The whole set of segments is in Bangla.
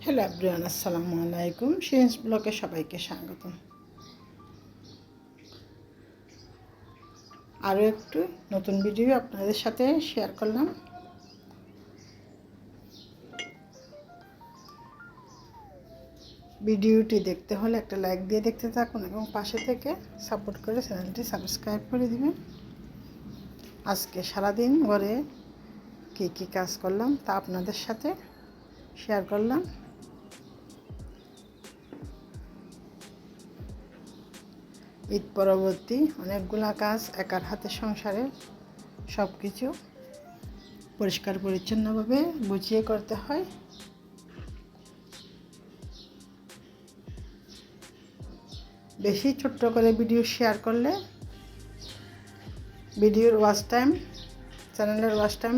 হ্যালো এভরিওয়ান, আসসালামু আলাইকুম। শিরিনস ব্লগে সবাইকে স্বাগতম। আরও একটু নতুন ভিডিও আপনাদের সাথে শেয়ার করলাম। ভিডিওটি দেখতে হলে একটা লাইক দিয়ে দেখতে থাকুন এবং পাশে থেকে সাপোর্ট করে চ্যানেলটি সাবস্ক্রাইব করে দিবেন। আজকে সারাদিন ঘরে কী কী কাজ করলাম তা আপনাদের সাথে শেয়ার করলাম। ঈদ পরবর্তী অনেকগুলা কাজ একার হাতে সংসারে সব কিছু পরিষ্কার পরিচ্ছন্নভাবে গুছিয়ে করতে হয়। বেশি ছোট্ট করে ভিডিও শেয়ার করলে ভিডিওর ওয়াচ টাইম, চ্যানেলের ওয়াচ টাইম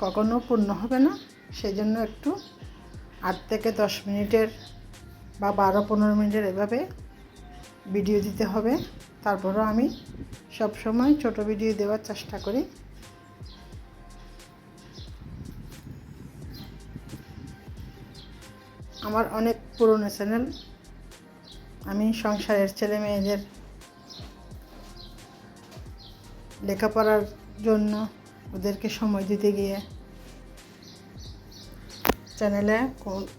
কখনো পূর্ণ হবে না। সেই জন্য একটু 8 থেকে 10 মিনিটের বা 12-15 মিনিটের এভাবে ভিডিও দিতে হবে। তারপরও আমি সব সময় ছোট ভিডিও দেওয়ার চেষ্টা করি। আমার অনেক পুরনো চ্যানেল। আমি সংসারের ছেলে মেয়েদের লেখাপড়ার জন্য ওদেরকে সময় দিতে গিয়ে চ্যানেলে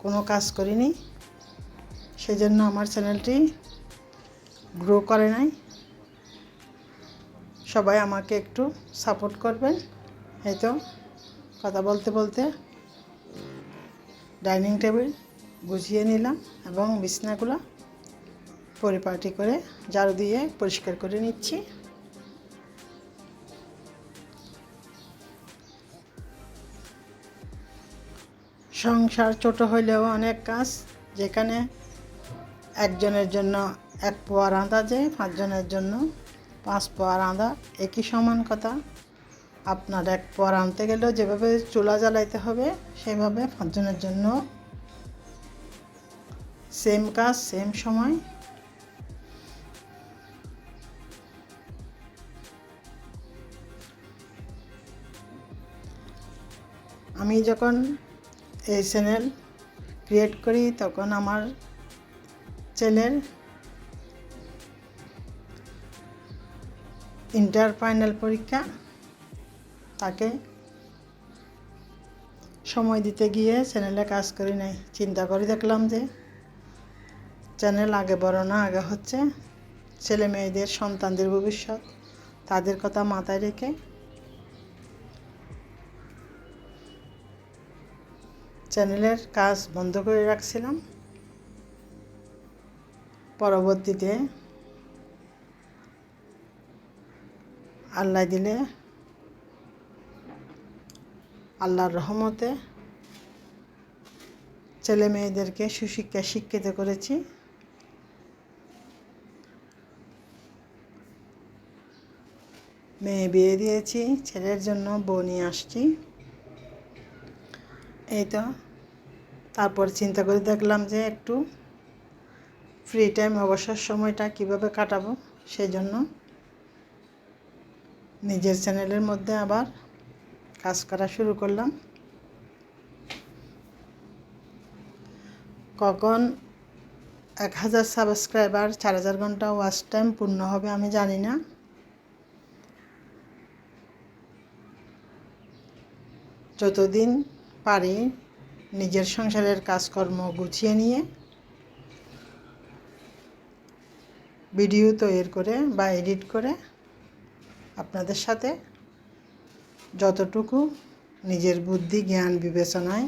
কোনো কাজ করিনি। সেজন্য আমার চ্যানেলটি গ্রো করে নাই। সবাই আমাকে একটু সাপোর্ট করবেন। এই তো কথা বলতে বলতে ডাইনিং টেবিল গুছিয়ে নিলাম এবং বিছনাগুলো পরিপাটি করে ঝাড়ু দিয়ে পরিষ্কার করে নিচ্ছি। সংসার ছোট হইলেও অনেক কাজ। যেখানে একজনের জন্য 1 পোয়া রাঁধা যায়, 5 জনের জন্য 5 পোয়া রাঁধা একই সমান কথা। আপনার 1 পোয়া রাঁধতে গেলেও যেভাবে চুলা জ্বালাইতে হবে সেভাবে 5 জনের জন্য সেম কাজ, সেম সময়। আমি যখন এই চ্যানেল ক্রিয়েট করি তখন আমার ছেলের ইন্টার ফাইনাল পরীক্ষা। তাকে সময় দিতে গিয়ে চ্যানেলে কাজ করি নাই। চিন্তা করে দেখলাম যে চ্যানেল আগে বড় না, আগে হচ্ছে ছেলে মেয়েদের, সন্তানদের ভবিষ্যৎ, তাদের কথা মাথায় রেখে চ্যানেলের কাজ বন্ধ করে রাখছিলাম। পরবর্তীতে আল্লাহ দিলে, আল্লাহর রহমতে ছেলে মেয়েদেরকে সুশিক্ষায় শিক্ষিত করেছি। মেয়ে বিয়ে দিয়েছি, ছেলের জন্য বউ নিয়ে আসছি। এই তো তারপর চিন্তা করে দেখলাম যে একটু ফ্রি টাইম, অবসর সময়টা কিভাবে কাটাবো। সেই জন্য নিজের চ্যানেলের মধ্যে আবার কাজ করা শুরু করলাম। কখন 1000 সাবস্ক্রাইবার, 4000 ঘন্টা ওয়াচ টাইম পূর্ণ হবে আমি জানি না। যতদিন পারি নিজের সংসারের কাজকর্ম গুছিয়ে নিয়ে ভিডিও তৈরি করে বা এডিট করে আপনাদের সাথে যতটুকু নিজের বুদ্ধি, জ্ঞান, বিবেচনায়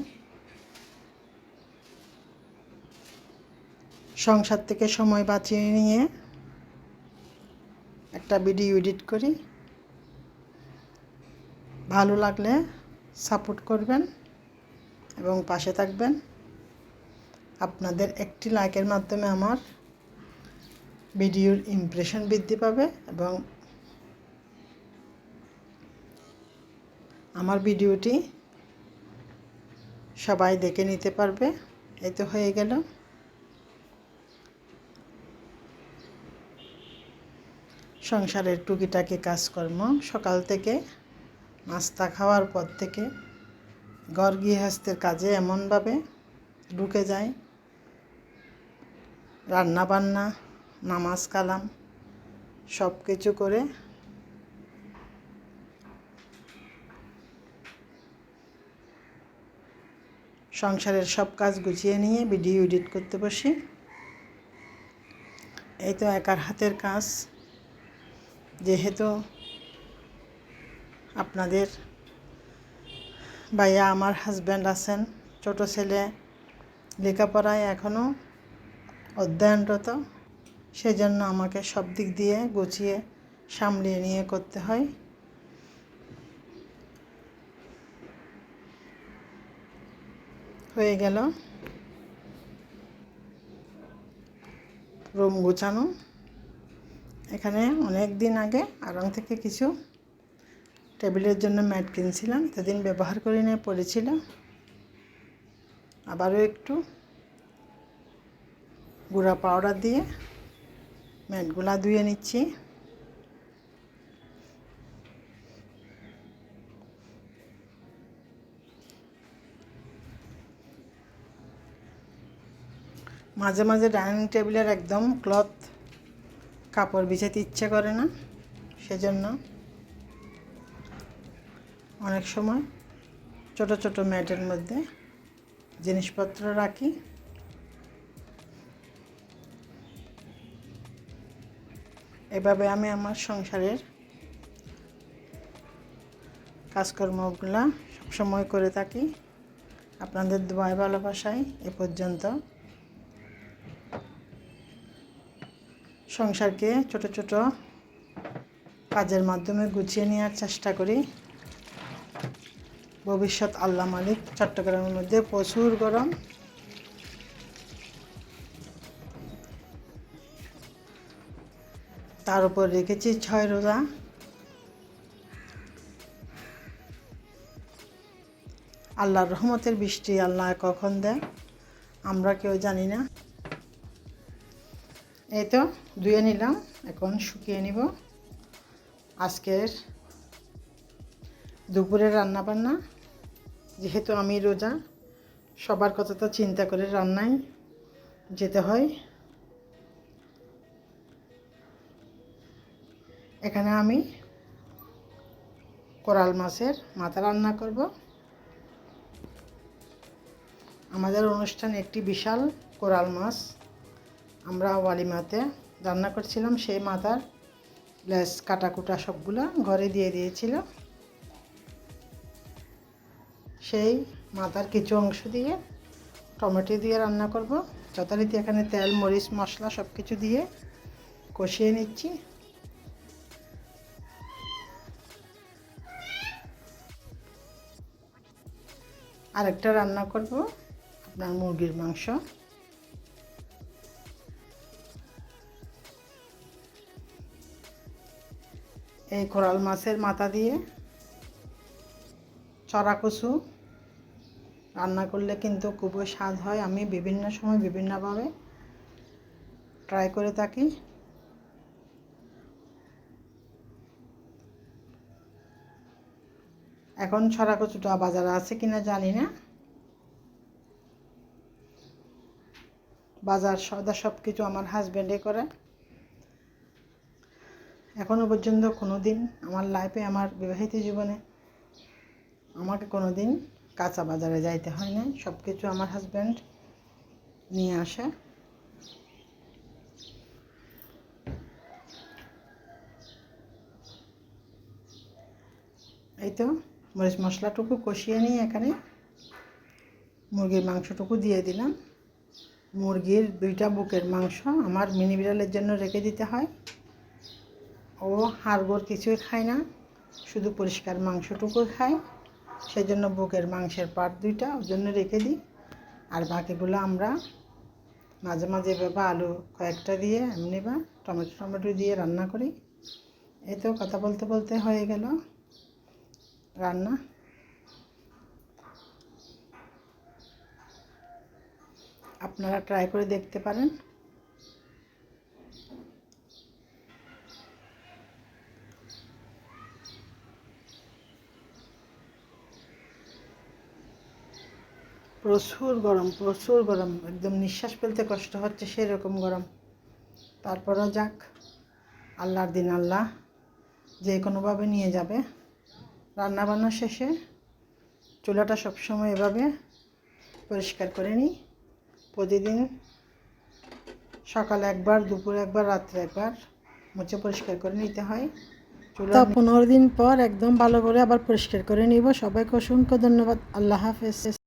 সংসার থেকে সময় বাঁচিয়ে নিয়ে একটা ভিডিও এডিট করি। ভালো লাগলে সাপোর্ট করবেন এবং পাশে থাকবেন। আপনাদের একটি লাইকের মাধ্যমে আমার ভিডিওর ইমপ্রেশন বৃদ্ধি পাবে এবং আমার ভিডিওটি সবাই দেখে নিতে পারবে। এই তো হয়ে গেল। সংসারের টুকিটাকি কাজকর্ম সকাল থেকে নাস্তা খাওয়ার পর থেকে ঘর গৃহস্থের কাজে এমনভাবে ঢুকে যায়। রান্না বান্না, নামাজ কালাম সব কিছু করে সংসারের সব কাজ গুছিয়ে নিয়ে ভিডিও এডিট করতে বসি। এই তো একার হাতের কাজ। যেহেতু আপনাদের ভাইয়া আমার হাজব্যান্ড আছেন, ছোট ছেলে লেখাপড়ায় এখনও অধ্যয়নরত, সেজন্য আমাকে সব দিক দিয়ে গুছিয়ে সামলিয়ে নিয়ে করতে হয়। হয়ে গেল রুম গোছানো। এখানে অনেক দিন আগে আড়ং থেকে কিছু টেবিলের জন্য ম্যাট কিনছিলাম, সেদিন ব্যবহার করে নিয়ে পড়েছিল। আবারও একটু গুঁড়া পাউডার দিয়ে ম্যাটগুলা ধুয়ে নিচ্ছি। মাঝে মাঝে ডাইনিং টেবিলের একদম ক্লথ কাপড় বিছাতে ইচ্ছে করে না, সেজন্য অনেক সময় ছোট ছোট ম্যাটের মধ্যে জিনিসপত্র রাখি। এভাবে আমি আমার সংসারের কাজকর্মগুলো সবসময় করে থাকি। আপনাদের দোয়ায় ভালোবাসায় এ পর্যন্ত সংসারকে ছোট ছোট কাজের মাধ্যমে গুছিয়ে নেওয়ার চেষ্টা করি। ভবিষ্যৎ আল্লাহ মালিক। চট্টগ্রামের মধ্যে প্রচুর গরম। তার উপর রেখেছি 6 রোজা। আল্লাহর রহমতের বৃষ্টি আল্লাহ কখন দেয় আমরা কেউ জানি না। এই তো ধুয়ে নিলাম, এখন শুকিয়ে নিব। আজকের দুপুরের রান্না বান্না, যেহেতু আমি রোজা, সবার কথা তো চিন্তা করে রান্নায় যেতে হয়। এখানে আমি কোরাল মাছের মাথা রান্না করব। আমাদের অনুষ্ঠানে একটি বিশাল কোরাল মাছ আমরা ওয়ালিমাতে রান্না করছিলাম। সেই মাথার লেজ কাটাকুটা সবগুলো ঘরে দিয়ে দিয়েছিল। সেই মাথার কিছু অংশ দিয়ে টমেটো দিয়ে রান্না করব। যথারীতি এখানে তেল, মরিচ, মশলা সব কিছু দিয়ে কষিয়ে নিচ্ছি। আরেকটা রান্না করব আপনার মুরগির মাংস। এই কোরাল মাছের মাথা দিয়ে চড়া কচু রান্না করলে কিন্তু খুবই স্বাদ হয়। আমি বিভিন্ন সময় বিভিন্নভাবে ট্রাই করে থাকি। এখন ছড়া কচুটা বাজারে আছে কিনা জানি না। বাজার সওদা সব কিছু আমার হাজব্যান্ডে করে। এখনও পর্যন্ত কোনো দিন আমার লাইফে, আমার বিবাহিত জীবনে আমাকে কোনো দিন কাঁচা বাজারে যাইতে হয় না। সব কিছু আমার হাজব্যান্ড নিয়ে আসে। এই তো মরিচ মশলাটুকু কষিয়ে নিয়ে এখানে মুরগির মাংসটুকু দিয়ে দিলাম। মুরগির 2টা বুকের মাংস আমার মিনি বিড়ালের জন্য রেখে দিতে হয়। ও হাড়গোড় কিছুই খায় না, শুধু পরিষ্কার মাংসটুকু খায়। সেজন্য বুকের মাংসের পার্ট 2টা ওর জন্য রেখে দিই। আর বাকিগুলো আমরা মাঝে মাঝে এভাবে আলু কয়েকটা দিয়ে এমনি বা টমেটো দিয়ে রান্না করি। এই তো কথা বলতে বলতে হয়ে গেল রান্না। আপনারা ট্রাই করে দেখতে পারেন। পুরো প্রচুর গরম, একদম নিঃশ্বাস ফেলতে কষ্ট হচ্ছে সেরকম গরম। তারপরও যাক, আল্লাহর দিন, আল্লাহ যে কোনোভাবে নিয়ে যাবে। রান্নাবান্না শেষে চুলাটা সবসময় এভাবে পরিষ্কার করে নিই। প্রতিদিন সকালে একবার, দুপুরে একবার, রাত্রে একবার মুছে পরিষ্কার করে নিতে হয়। চুলা 15 দিন পর একদম ভালো করে আবার পরিষ্কার করে নিব। সবাইকে অসংখ্য ধন্যবাদ। আল্লাহ হাফেজ।